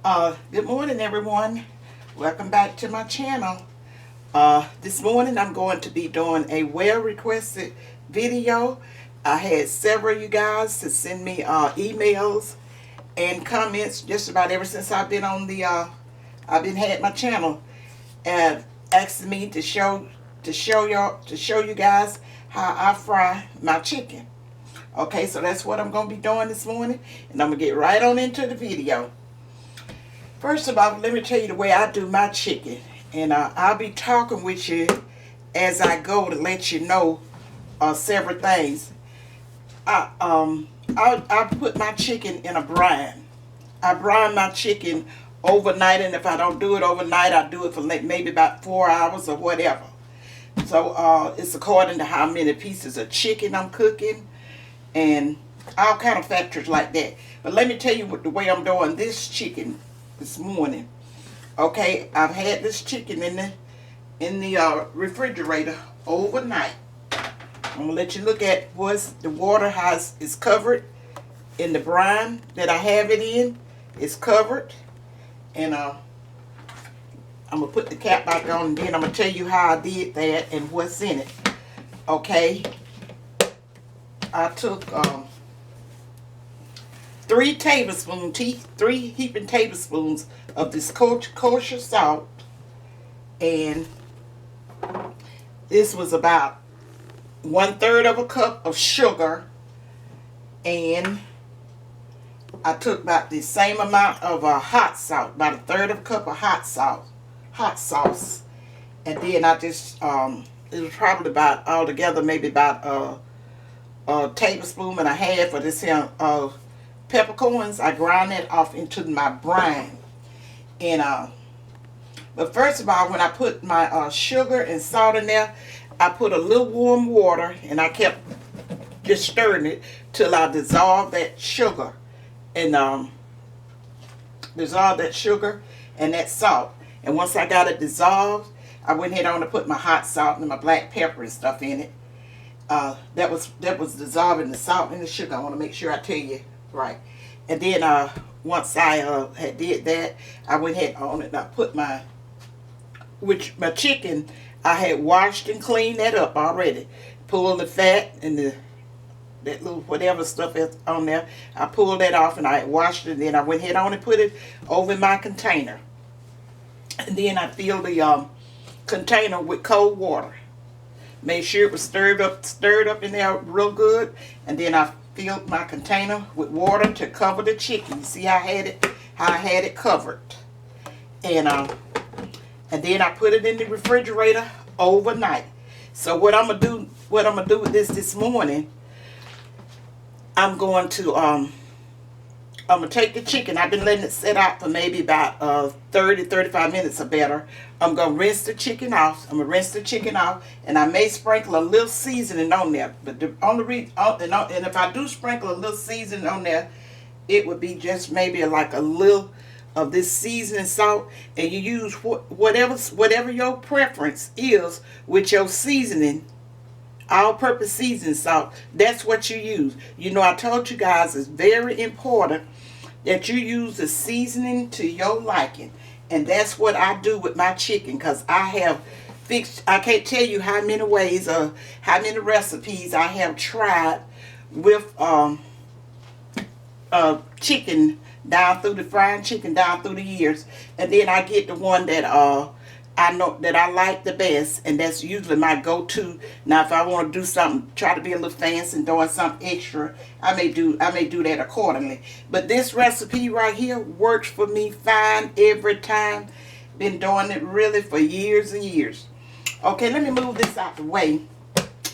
Good morning, everyone. Welcome back to my channel. This morning I'm going to be doing a well-requested video. I had several of you guys to send me emails and comments just about ever since I've been on the had my channel, and asking me to show you guys how I fry my chicken. Okay, so that's what I'm going to be doing this morning, and I'm going to get right on into the video. First of all, let me tell you the way I do my chicken, and I'll be talking with you as I go to let you know several things. I put my chicken in a brine. I brine my chicken overnight, and if I don't do it overnight, I do it for maybe about 4 hours or whatever. So it's according to how many pieces of chicken I'm cooking and all kind of factors like that. But let me tell you the way I'm doing this chicken this morning. Okay, I've had this chicken in the refrigerator overnight. I'm gonna let you look at what's the water is covered in the brine that I have it in. It's covered, and I'm gonna put the cap back on, and then I'm gonna tell you how I did that and what's in it. Okay, I took 3 heaping tablespoons of this kosher salt, and this was about 1/3 of a cup of sugar, and I took about the same amount of hot salt, about 1/3 of a cup of hot sauce, and then I just it was probably about altogether maybe about a tablespoon and a half of this here peppercorns. I grind that off into my brine, and but first of all, when I put my sugar and salt in there, I put a little warm water, and I kept just stirring it till I dissolved that sugar and that salt. And once I got it dissolved, I went ahead on to put my hot salt and my black pepper and stuff in it. That was dissolving the salt and the sugar. I want to make sure I tell you right. And then once I had did that, I went ahead on it and I put my chicken. I had washed and cleaned that up already. Pulled the fat and that little whatever stuff is on there. I pulled that off, and I had washed it. And then I went ahead on and put it over in my container. And then I filled the container with cold water. Made sure it was stirred up in there real good. And then I filled my container with water to cover the chicken. You see how I had it covered. And then I put it in the refrigerator overnight. So what I'm gonna do with this morning, I'm going to take the chicken. I've been letting it sit out for maybe about 30-35 minutes or better. I'm gonna rinse the chicken off. And I may sprinkle a little seasoning on there. But the only reason, and if I do sprinkle a little seasoning on there, it would be just maybe like a little of this seasoning salt, and you use whatever your preference is with your seasoning, all-purpose seasoning salt. That's what you use. You know, I told you guys it's very important that you use the seasoning to your liking, and that's what I do with my chicken, because I can't tell you how many ways or how many recipes I have tried with chicken frying chicken down through the years, and then I get the one that I know that I like the best, and that's usually my go-to. Now, if I want to do something, try to be a little fancy and doing something extra, I may do that accordingly. But this recipe right here works for me fine every time. Been doing it really for years and years. Okay, let me move this out the way.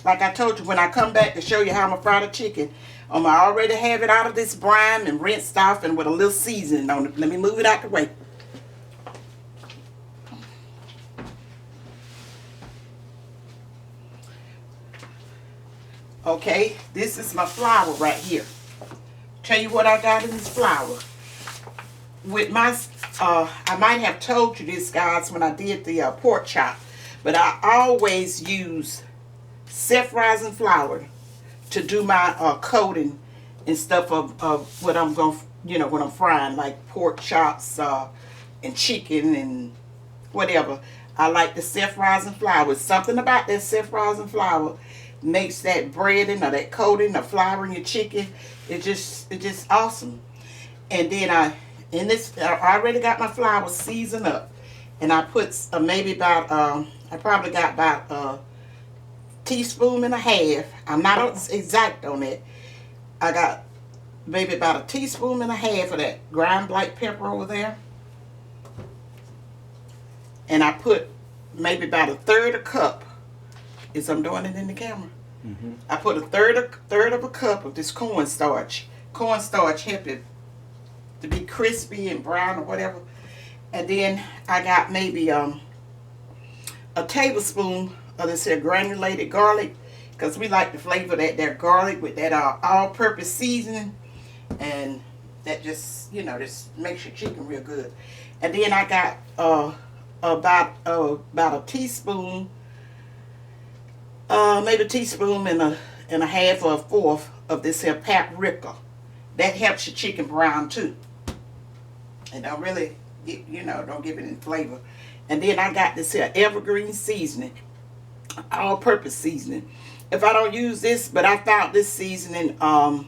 Like I told you, when I come back to show you how I'm gonna fry the chicken, I already have it out of this brine and rinsed off and with a little seasoning on it. Let me move it out the way. Okay, this is my flour right here. Tell you what I got in this flour. With my, I might have told you this, guys, when I did the pork chop, but I always use self-rising flour to do my coating and stuff of what I'm going to you know, when I'm frying, like pork chops and chicken and whatever. I like the self-rising flour. Something about that self-rising flour makes that breading or that coating or flour in your chicken. It's just awesome. And then I already got my flour seasoned up, and I put maybe about I probably got about a teaspoon and a half. I'm not exact on it. I got maybe about a teaspoon and a half of that ground black pepper over there. And I put maybe about a third a cup. Is I'm doing it in the camera. I put a third of a cup of this cornstarch. Cornstarch help it to be crispy and brown or whatever. And then I got maybe a tablespoon of this here granulated garlic, because we like to flavor that garlic with that all-purpose seasoning, and that just, you know, just makes your chicken real good. And then I got about a teaspoon, maybe a teaspoon and a half or a fourth of this here paprika. That helps your chicken brown too, and don't really, you know, don't give it any flavor. And then I got this here evergreen seasoning, all-purpose seasoning. If I don't use this, but I found this seasoning, I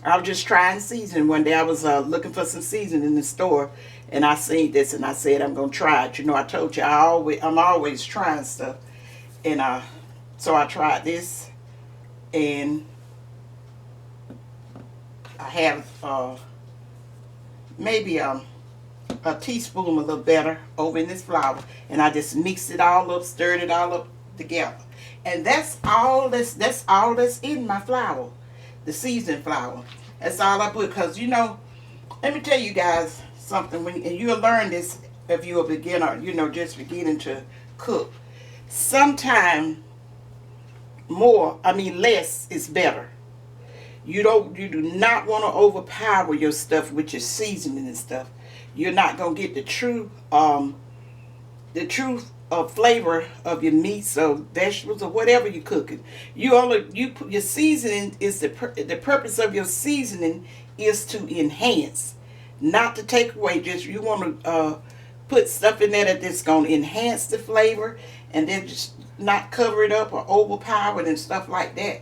was just trying seasoning one day. I was looking for some seasoning in the store, and I seen this, and I said I'm gonna try it. You know, I told you I'm always trying stuff, and so I tried this, and I have maybe a teaspoon, a little better, over in this flour, and I just mixed it all up, stirred it all up together, and that's all that's in my flour, the seasoned flour. That's all I put, because, you know, let me tell you guys something, and you'll learn this if you're a beginner, you know, just beginning to cook. Sometimes less is better. You do not want to overpower your stuff with your seasoning and stuff. You're not gonna get the true flavor of your meats or vegetables or whatever you're cooking. Your seasoning is the purpose of your seasoning is to enhance, not to take away. Just you want to put stuff in there that's gonna enhance the flavor, and then just not cover it up or overpower it and stuff like that.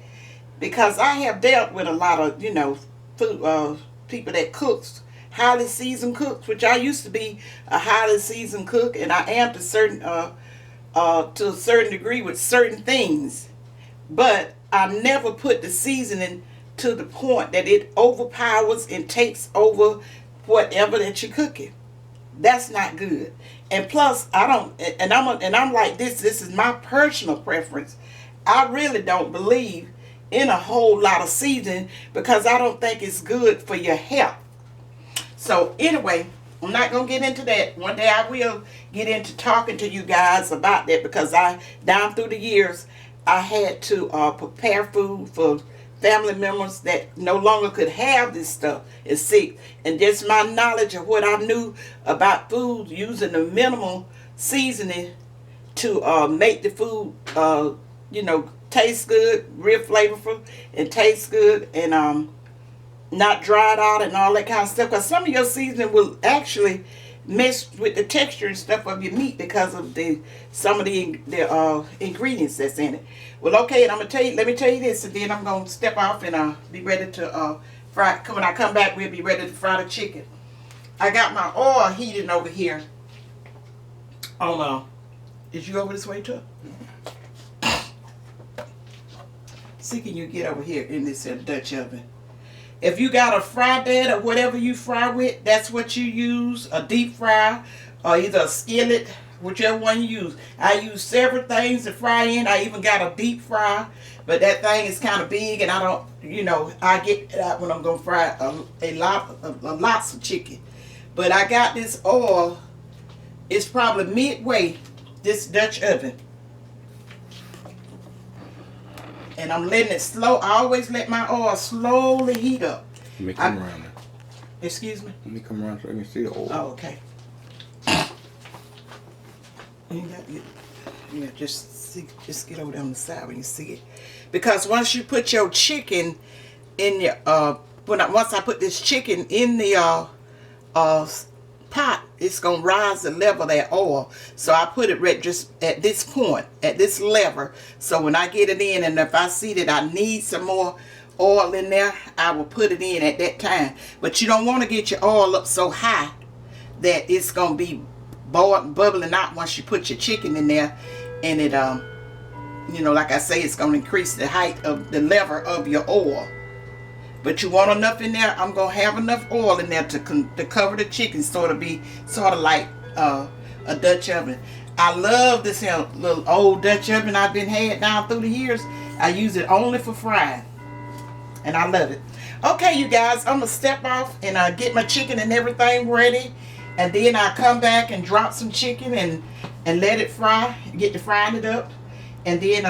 Because I have dealt with a lot of, you know, food people that cooks, highly seasoned cooks, which I used to be a highly seasoned cook, and I am to a certain degree with certain things. But I never put the seasoning to the point that it overpowers and takes over whatever that you're cooking. That's not good. And plus, I'm like this. This is my personal preference. I really don't believe in a whole lot of seasoning, because I don't think it's good for your health. So anyway, I'm not going to get into that. One day I will get into talking to you guys about that, because down through the years, I had to prepare food for family members that no longer could have this stuff, is sick. And just my knowledge of what I knew about food, using the minimal seasoning to make the food, you know, taste good, real flavorful, and taste good, and not dried out and all that kind of stuff. Because some of your seasoning will actually mess with the texture and stuff of your meat because of some of the ingredients that's in it. Well, okay, and let me tell you this, and then I'm gonna step off and be ready to fry. When I come back, we'll be ready to fry the chicken. I got my oil heating over here. Is you over this way too? See, can you get over here in this Dutch oven? If you got a fry bed or whatever you fry with, that's what you use. A deep fry, or either a skillet, whichever one you use. I use several things to fry in. I even got a deep fry, but that thing is kind of big, and I don't, you know, I get that when I'm gonna fry lots of chicken. But I got this oil. It's probably midway this Dutch oven. And I'm letting it slow. I always let my oil slowly heat up. Let me come around. Excuse me? Let me come around so I can see the oil. Oh, okay. Yeah, just get over there on the side when you see it. Because once you put your chicken in your once I put this chicken in the pot, it's gonna rise the level of that oil. So I put it right just at this point, at this level. So when I get it in, and if I see that I need some more oil in there, I will put it in at that time. But you don't want to get your oil up so high that it's gonna be bubbling out once you put your chicken in there, and it you know, like I say, it's gonna increase the height of the level of your oil. But you want enough in there. I'm gonna have enough oil in there to cover the chicken, so it'll be sort of like a Dutch oven. I love this here little old Dutch oven I've been had down through the years. I use it only for frying, and I love it. Okay, you guys, I'm gonna step off and get my chicken and everything ready, and then I come back and drop some chicken and let it fry, get to frying it up, and then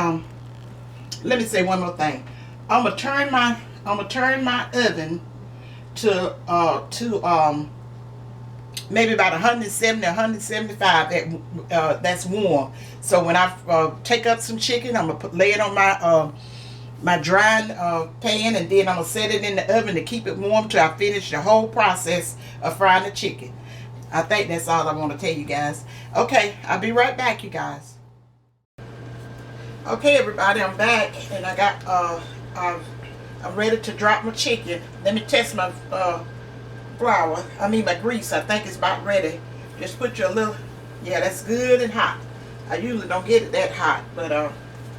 let me say one more thing. I'm gonna turn my oven to maybe about 170 or 175. That's warm. So when I take up some chicken, I'm gonna lay it on my drying pan, and then I'm gonna set it in the oven to keep it warm till I finish the whole process of frying the chicken. I think that's all I want to tell you guys. Okay, I'll be right back, you guys. Okay, everybody, I'm back, and I got I'm ready to drop my chicken. Let me test my my grease. I think it's about ready. Just put your little, yeah, that's good and hot. I usually don't get it that hot, but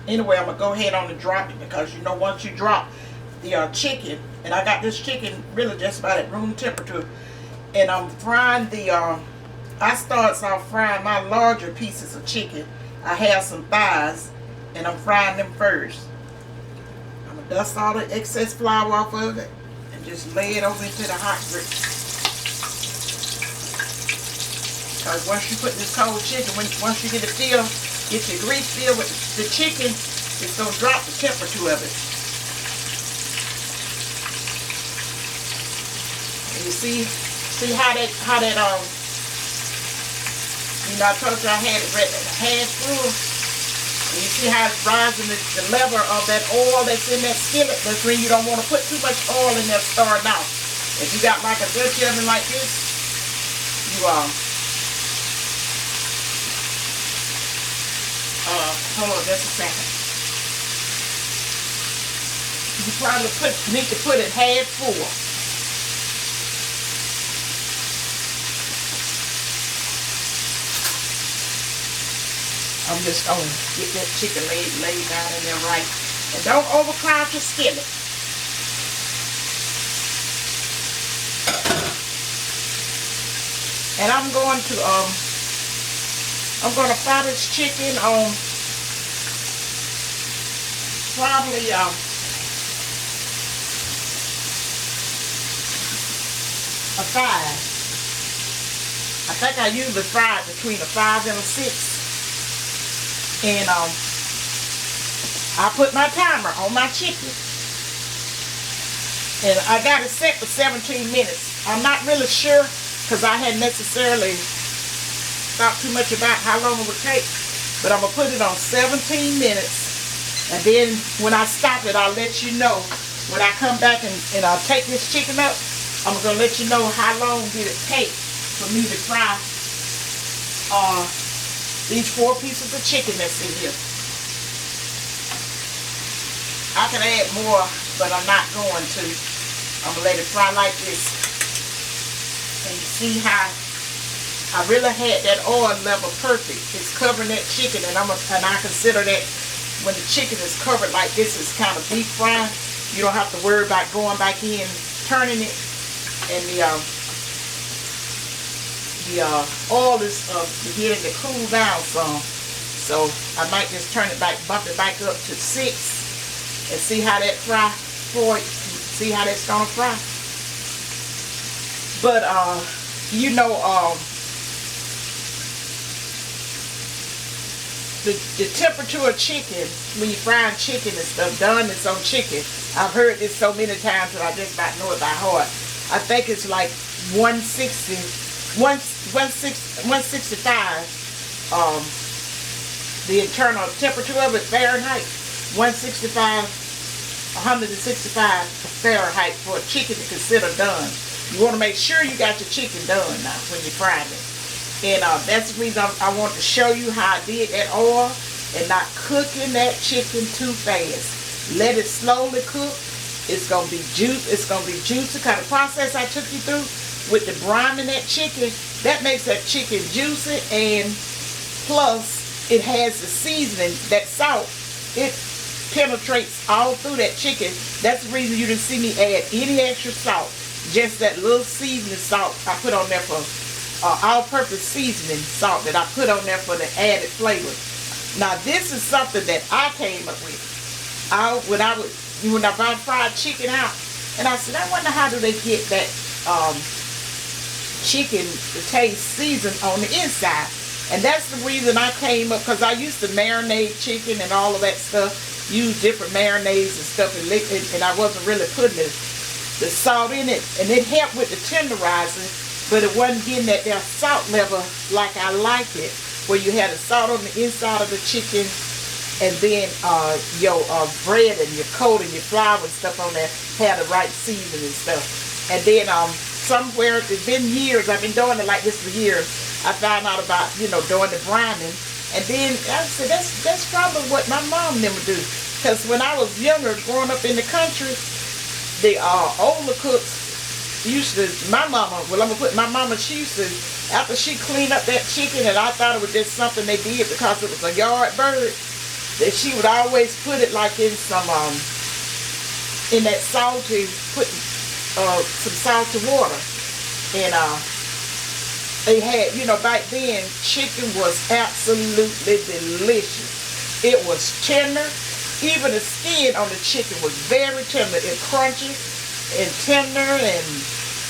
anyway, I'm gonna go ahead on and drop it, because you know, once you drop the chicken, and I got this chicken really just about at room temperature, and I'm frying I starts off frying my larger pieces of chicken. I have some thighs, and I'm frying them first. Dust all the excess flour off of it and just lay it over into the hot grease. Because once you put this cold chicken, once you get it filled, get your grease filled with the chicken, it's going to drop the temperature of it. And you see how that you know, I told you I had it ready, half full. And you see how it's rising the level of that oil that's in that skillet. That's when you don't want to put too much oil in there starting out. If you got like a Dutch oven like this, you hold on just a second. You probably need to put it half full. I'm just going to get that chicken laid down in there right. And don't overcrowd your skillet. And I'm going to fry this chicken on probably a 5. I think I usually fry it between a 5 and a 6. And I put my timer on my chicken, and I got it set for 17 minutes. I'm not really sure, because I hadn't necessarily thought too much about how long it would take, but I'm going to put it on 17 minutes, and then when I stop it, I'll let you know. When I come back and I'll take this chicken up, I'm going to let you know how long did it take for me to fry these 4 pieces of chicken that's in here. I can add more, but I'm not going to. I'm going to let it fry like this. And you see how I really had that oil level perfect. It's covering that chicken, and I consider that when the chicken is covered like this, it's kind of deep fried. You don't have to worry about going back in, turning it, and the oil is beginning to cool down some. So I might just turn it back, bump it back up to 6, and see how that fry for it. See how that's gonna fry. But you know, the temperature of chicken when you frying chicken and stuff, done this on chicken. I've heard this so many times that I just about know it by heart. I think it's like 165 the internal temperature of it, Fahrenheit, 165 165 Fahrenheit for a chicken to consider done. You want to make sure you got your chicken done now when you fry it. And that's the reason I wanted to show you how I did that oil and not cooking that chicken too fast. Let it slowly cook. It's gonna be juice. It's gonna be juicy. Kind of process I took you through with the brine in that chicken, that makes that chicken juicy, and plus it has the seasoning, that salt. It penetrates all through that chicken. That's the reason you didn't see me add any extra salt. Just that little seasoning salt I put on there for all-purpose seasoning salt that I put on there for the added flavor. Now this is something that I came up with. When I bought fried chicken out, and I said, I wonder how do they get that chicken to taste seasoned on the inside. And that's the reason I came up, because I used to marinate chicken and all of that stuff, use different marinades and stuff, and I wasn't really putting the salt in it, and it helped with the tenderizing, but it wasn't getting that there salt level like I like it, where you had the salt on the inside of the chicken, and then your bread and your coat and your flour and stuff on there had the right seasoning and stuff. And then somewhere, it's been years, I've been doing it like this for years, I found out about, doing the brining. And then I said, that's probably what my mom never do. Because when I was younger, growing up in the country, the older cooks used to, my mama, she used to, after she cleaned up that chicken, and I thought it was just something they did because it was a yard bird, that she would always put it like in some, in that salty, put some salty water. And they had, back then, chicken was absolutely delicious. It was tender. Even the skin on the chicken was very tender and crunchy and tender and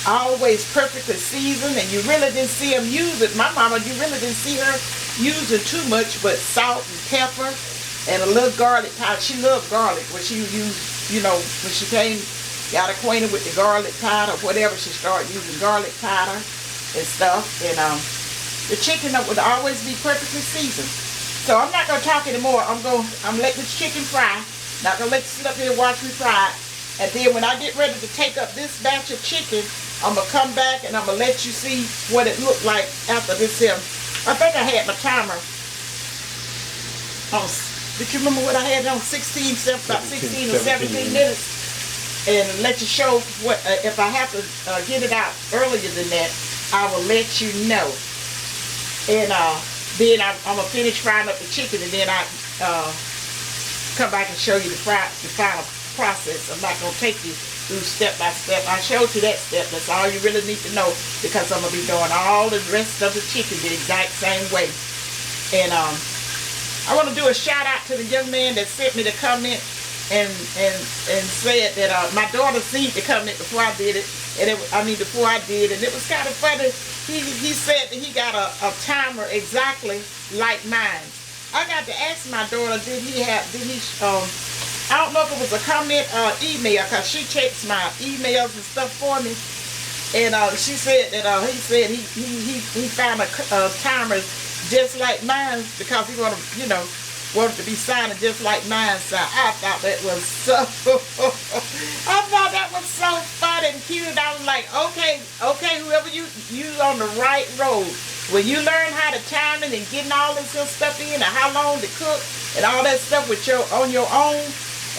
always perfectly seasoned. And you really didn't see them use it. My mama, you really didn't see her use it too much, but salt and pepper and a little garlic powder. She loved garlic. When she used, when she got acquainted with the garlic powder, whatever, she started using garlic powder and stuff. And the chicken would always be perfectly seasoned. So I'm not gonna talk anymore. I'm let this chicken fry. Not gonna let you sit up here and watch me fry it. And then when I get ready to take up this batch of chicken, I'm gonna come back and I'm gonna let you see what it looked like after this here. I think I had my timer on. Did you remember what I had on? 16 or 17 minutes. And let you show what, if I have to get it out earlier than that, I will let you know. And then I'm going to finish frying up the chicken, and then I come back and show you the final process. I'm not going to take you through step by step. I showed you that step. That's all you really need to know, because I'm going to be doing all the rest of the chicken the exact same way. And I want to do a shout out to the young man that sent me the comment and said that my daughter seen the comment before I did it, and before I did, and it was kind of funny. He said that he got a timer exactly like mine. I got to ask my daughter, I don't know if it was a comment or email, because she checks my emails and stuff for me. And she said that he found a timer just like mine, because he wanted to be signing just like mine. So I thought that was so fun and cute. I was like, okay, whoever you on the right road. When you learn how to time it and getting all this stuff in and how long to cook and all that stuff on your own,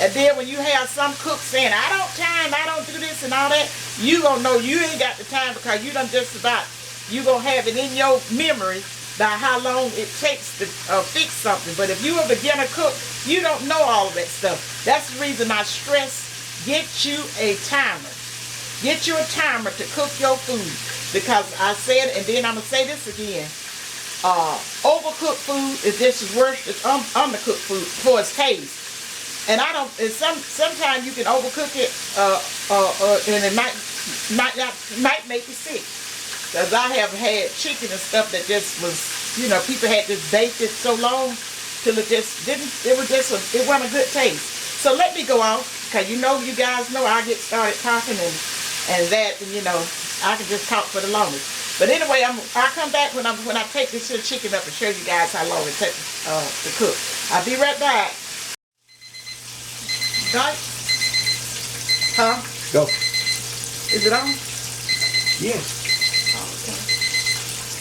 and then when you have some cooks saying, I don't time, I don't do this and all that, you gonna know you ain't got the time, because you done just about, you gonna have it in your memory by how long it takes to fix something. But if you a beginner cook, you don't know all of that stuff. That's the reason I stress, get you a timer. Get you a timer to cook your food. Because I said, and then I'm going to say this again, overcooked food is just as worse as undercooked food for its taste. And sometimes you can overcook it, and it might make you sick. Because I have had chicken and stuff that just was, people had just baked it so long till it just it wasn't a good taste. So let me go off, because you guys know I get started talking and I can just talk for the longest. But anyway, I'll come back when I take this here chicken up and show you guys how long it takes to cook. I'll be right back. Right? Huh? Go. Is it on? Yes.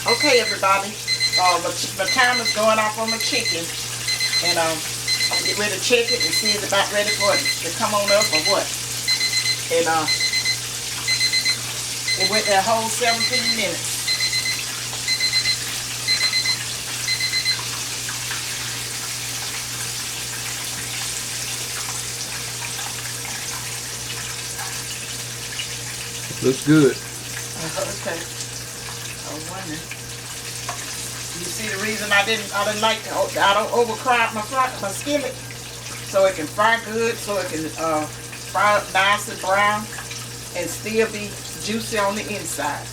Okay, everybody. My timer's going off on my chicken, and I'm gonna get ready to check it and see if it's about ready for it to come on up or what. And it went that whole 17 minutes. Looks good. Okay. I wonder. You see the reason I don't overcrowd my skillet, so it can fry good, so it can fry up nice and brown and still be juicy on the inside.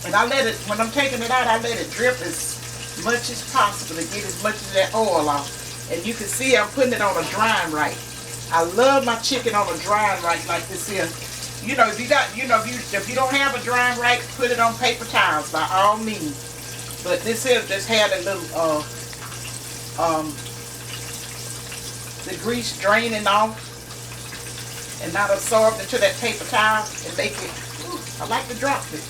And I let it, when I'm taking it out, I let it drip as much as possible to get as much of that oil off. And you can see I'm putting it on a drying rack. I love my chicken on a drying rack like this here. You know, if you don't have a drying rack, put it on paper towels by all means. But this here just had a little the grease draining off and not absorbed into that paper towel and make it. I like to drop it.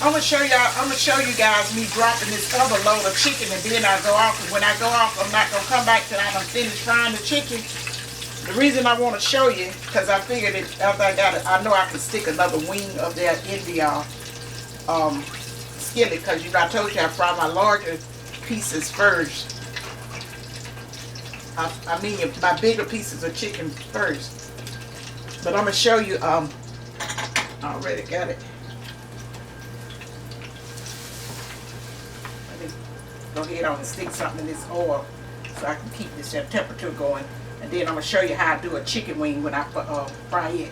I'm gonna show you guys me dropping this other load of chicken, and then I go off. And when I go off, I'm not gonna come back till I'm finished frying the chicken. The reason I want to show you, because I figured it, after I know I can stick another wing of that in the skillet, because I told you I fry my larger pieces first. I mean my bigger pieces of chicken first. But I'm gonna show you. I already got it. Let me go ahead on and stick something in this oil so I can keep this temperature going. And then I'm going to show you how I do a chicken wing when I fry it.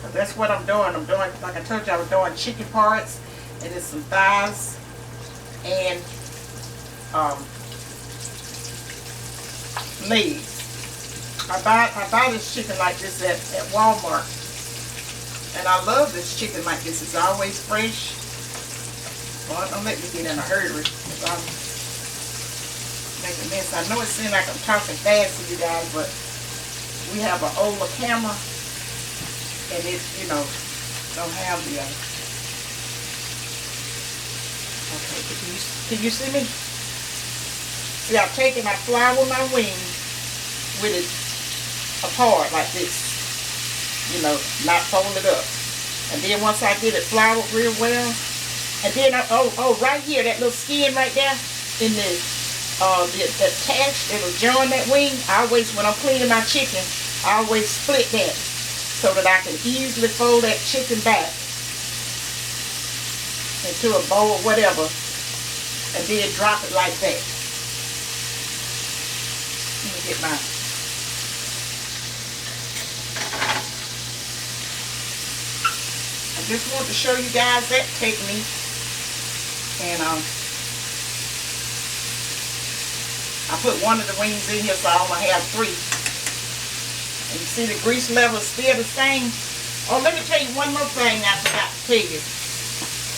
Cause that's what I'm doing. I'm doing, like I told you, I was doing chicken parts, and then some thighs, and legs. I buy this chicken like this at Walmart. And I love this chicken like this. It's always fresh. Well, don't let me get in a hurry. Make a mess. I know it seems like I'm talking fast to you guys, but we have an older camera, and it, don't have the. Okay, can you see me? See, I flour my wings with it apart like this, not folded up, and then once I get it floured real well, and then right here, that little skin right there in the attached, it'll join that wing. When I'm cleaning my chicken, I always split that so that I can easily fold that chicken back into a bowl or whatever, and then drop it like that. Let me get my. I just want to show you guys that technique, and I put one of the wings in here, so I only have 3. And you see the grease level is still the same. Oh, let me tell you one more thing I forgot to tell you.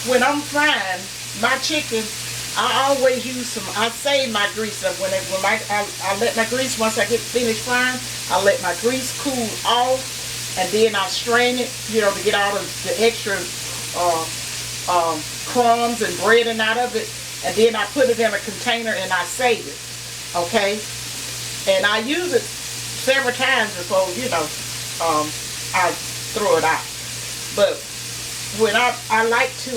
When I'm frying my chicken, I always use I save my grease up. I let my grease, once I get finished frying, I let my grease cool off, and then I strain it, to get all of the extra crumbs and breading out of it. And then I put it in a container and I save it. Okay, and I use it several times before I throw it out. But when I like to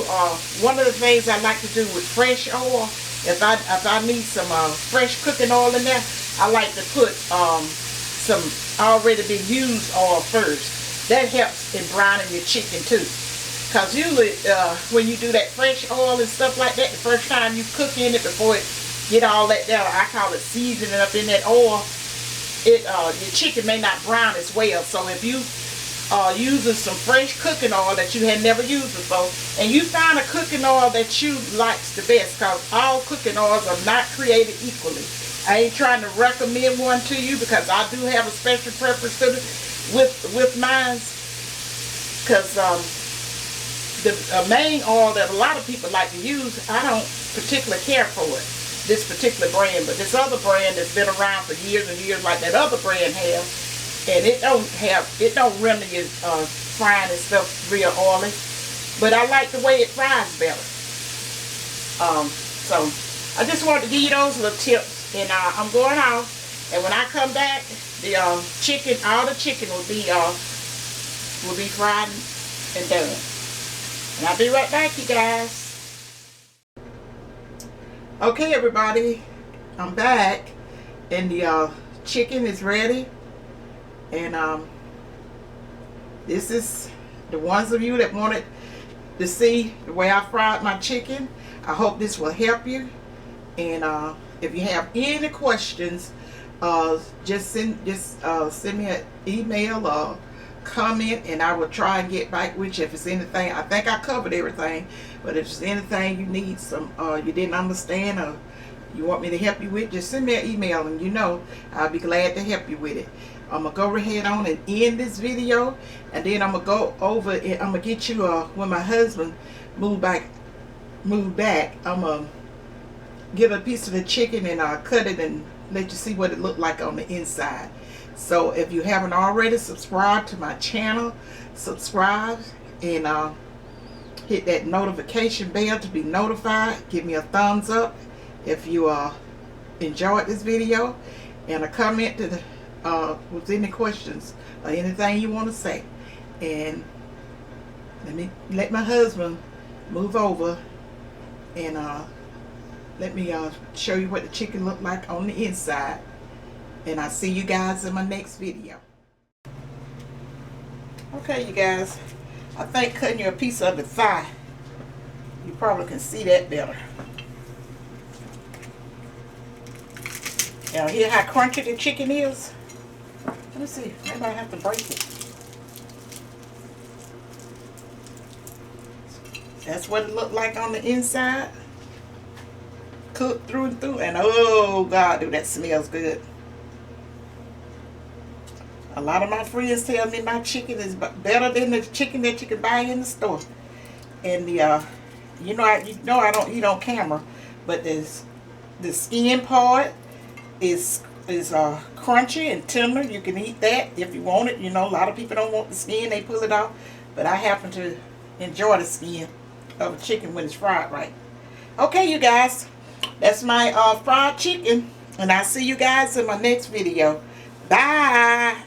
one of the things I like to do with fresh oil, if I need some fresh cooking oil in there, I like to put some already been used oil first. That helps in brining your chicken too. Because usually when you do that fresh oil and stuff like that, the first time you cook in it, before it get all that there, I call it seasoning up in that oil, your chicken may not brown as well. So if you using some fresh cooking oil that you had never used before, and you find a cooking oil that you likes the best, because all cooking oils are not created equally. I ain't trying to recommend one to you, because I do have a special preference to with mine, because the main oil that a lot of people like to use, I don't particularly care for it. this particular brand, but this other brand that's been around for years and years, like that other brand has, and it don't render your frying and stuff real oily, but I like the way it fries better. So I just wanted to give you those little tips, and I'm going off, and when I come back, the chicken, all the chicken will be fried and done. And I'll be right back, you guys. Okay, everybody, I'm back, and the chicken is ready, and this is the ones of you that wanted to see the way I fried my chicken. I hope this will help you, and if you have any questions, just send me an email or comment, and I will try and get back with you if it's anything. I think I covered everything, but if there's anything you need you didn't understand or you want me to help you with, just send me an email, and I'll be glad to help you with it. I'm gonna go ahead on and end this video, and then I'm gonna go over and I'm gonna get you when my husband moved back, I'm gonna get a piece of the chicken and cut it and let you see what it looked like on the inside. So if you haven't already subscribed to my channel, subscribe and hit that notification bell to be notified. Give me a thumbs up if you enjoyed this video, and a comment to the with any questions or anything you want to say. And let my husband move over, and let me show you what the chicken looked like on the inside. And I'll see you guys in my next video. Okay, you guys, I think cutting you a piece of the thigh, you probably can see that better. Now hear how crunchy the chicken is? Let me see, maybe I have to break it. That's what it looked like on the inside. Cooked through and through, and oh God, dude, that smells good. A lot of my friends tell me my chicken is better than the chicken that you can buy in the store. And I don't eat on camera, but the skin part is crunchy and tender. You can eat that if you want it. A lot of people don't want the skin; they pull it off. But I happen to enjoy the skin of a chicken when it's fried right. Okay, you guys, that's my fried chicken, and I'll see you guys in my next video. Bye.